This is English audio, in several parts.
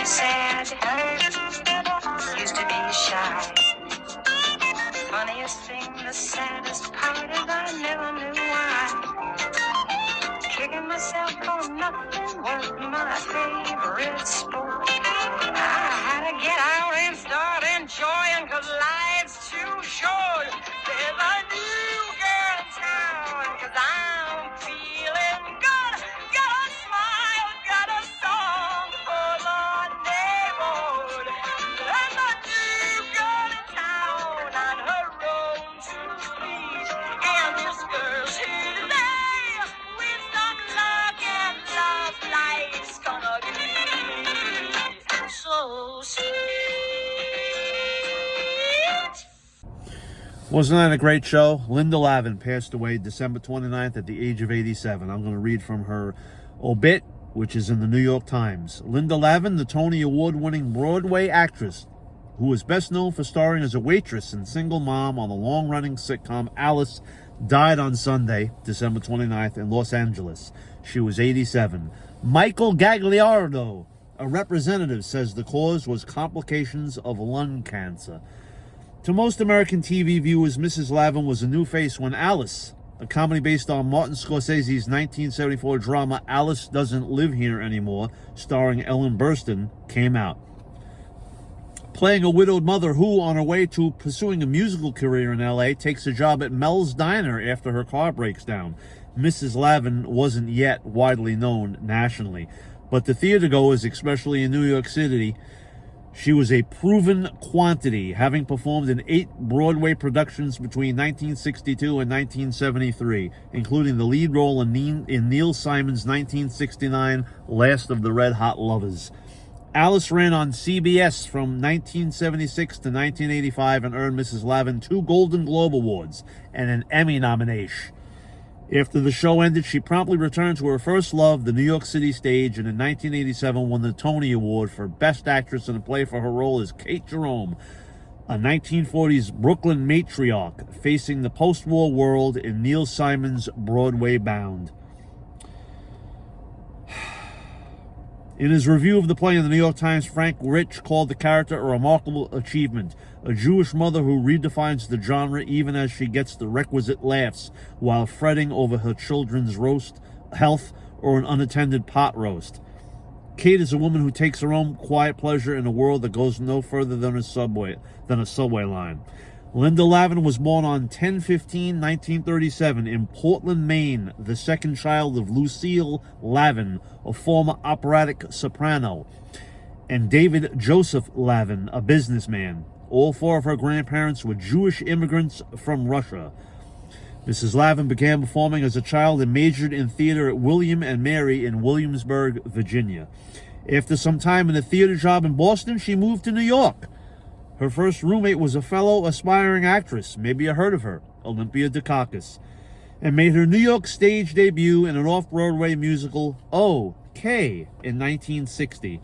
sad, used to be shy. Funniest thing, the saddest part is I never knew why. Kicking myself for nothing was my favorite sport. I had to get out and start enjoying, 'cause life's too short. There's a new girl in town, 'cause I'm feeling good. Got a smile, got a song for the neighborhood. There's a new girl in town on her own to please. And this girl's here today with some luck, and love life's gonna be so sweet. Wasn't that a great show? Linda Lavin passed away December 29th at the age of 87. I'm going to read from her obit, which is in the New York Times. Linda Lavin, the Tony Award-winning Broadway actress, who was best known for starring as a waitress and single mom on the long-running sitcom Alice, died on Sunday, December 29th, in Los Angeles. She was 87. Michael Gagliardo, a representative, says the cause was complications of lung cancer. To most American TV viewers, Mrs. Lavin was a new face when Alice, a comedy based on Martin Scorsese's 1974 drama Alice Doesn't Live Here Anymore, starring Ellen Burstyn, came out. Playing a widowed mother who, on her way to pursuing a musical career in L.A., takes a job at Mel's Diner after her car breaks down. Mrs. Lavin wasn't yet widely known nationally, but to theatergoers, especially in New York City, she was a proven quantity, having performed in 8 Broadway productions between 1962 and 1973, including the lead role in Neil Simon's 1969 Last of the Red Hot Lovers. Alice ran on CBS from 1976 to 1985 and earned Mrs. Lavin 2 Golden Globe Awards and an Emmy nomination. After the show ended, she promptly returned to her first love, the New York City stage, and in 1987 won the Tony Award for Best Actress in a Play for her role as Kate Jerome, a 1940s Brooklyn matriarch facing the post-war world in Neil Simon's Broadway Bound. In his review of the play in the New York Times, Frank Rich called the character a remarkable achievement. A Jewish mother who redefines the genre even as she gets the requisite laughs while fretting over her children's health or an unattended pot roast. Kate is a woman who takes her own quiet pleasure in a world that goes no further than a subway line. Linda Lavin was born on 10/15/1937 in Portland, Maine, the second child of Lucille Lavin, a former operatic soprano, and David Joseph Lavin, a businessman. All 4 of her grandparents were Jewish immigrants from Russia. Mrs. Lavin began performing as a child and majored in theater at William and Mary in Williamsburg, Virginia. After some time in a theater job in Boston, she moved to New York. Her first roommate was a fellow aspiring actress, maybe you heard of her, Olympia Dukakis, and made her New York stage debut in an off-Broadway musical, OK, in 1960.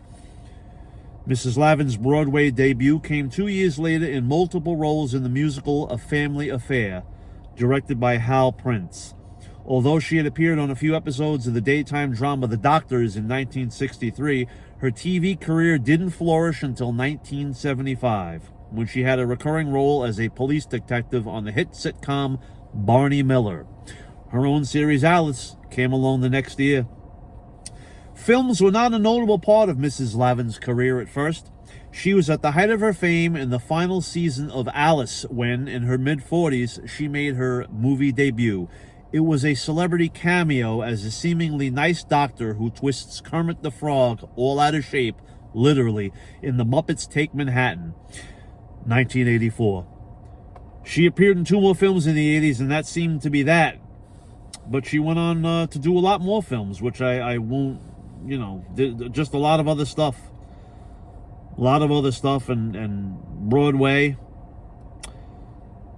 Mrs. Lavin's Broadway debut came 2 years later in multiple roles in the musical A Family Affair, directed by Hal Prince. Although she had appeared on a few episodes of the daytime drama The Doctors in 1963, her TV career didn't flourish until 1975, when she had a recurring role as a police detective on the hit sitcom Barney Miller. Her own series Alice came along the next year. Films were not a notable part of Mrs. Lavin's career at first. She was at the height of her fame in the final season of Alice when, in her mid-40s, she made her movie debut. It was a celebrity cameo as a seemingly nice doctor who twists Kermit the Frog all out of shape, literally, in The Muppets Take Manhattan, 1984. She appeared in 2 more films in the 80s, and that seemed to be that. But she went on to do a lot more films, which I won't, just a lot of other stuff. A lot of other stuff and Broadway.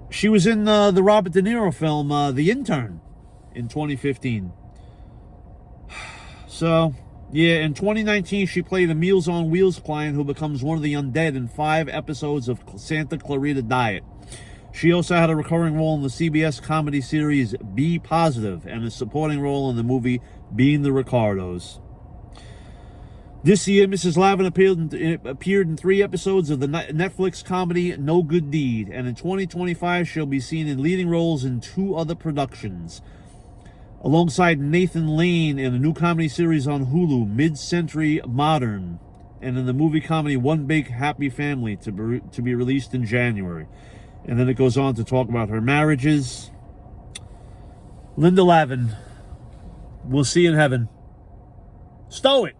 She was in the Robert De Niro film, The Intern, in 2015. So, yeah, in 2019, she played a Meals on Wheels client who becomes one of the undead in 5 episodes of Santa Clarita Diet. She also had a recurring role in the CBS comedy series Be Positive and a supporting role in the movie Being the Ricardos. This year, Mrs. Lavin appeared in 3 episodes of the Netflix comedy No Good Deed, and in 2025 she'll be seen in leading roles in 2 other productions, alongside Nathan Lane in a new comedy series on Hulu, Mid-Century Modern, and in the movie comedy One Big Happy Family to be released in January. And then it goes on to talk about her marriages. Linda Lavin, we'll see you in heaven. Stow it!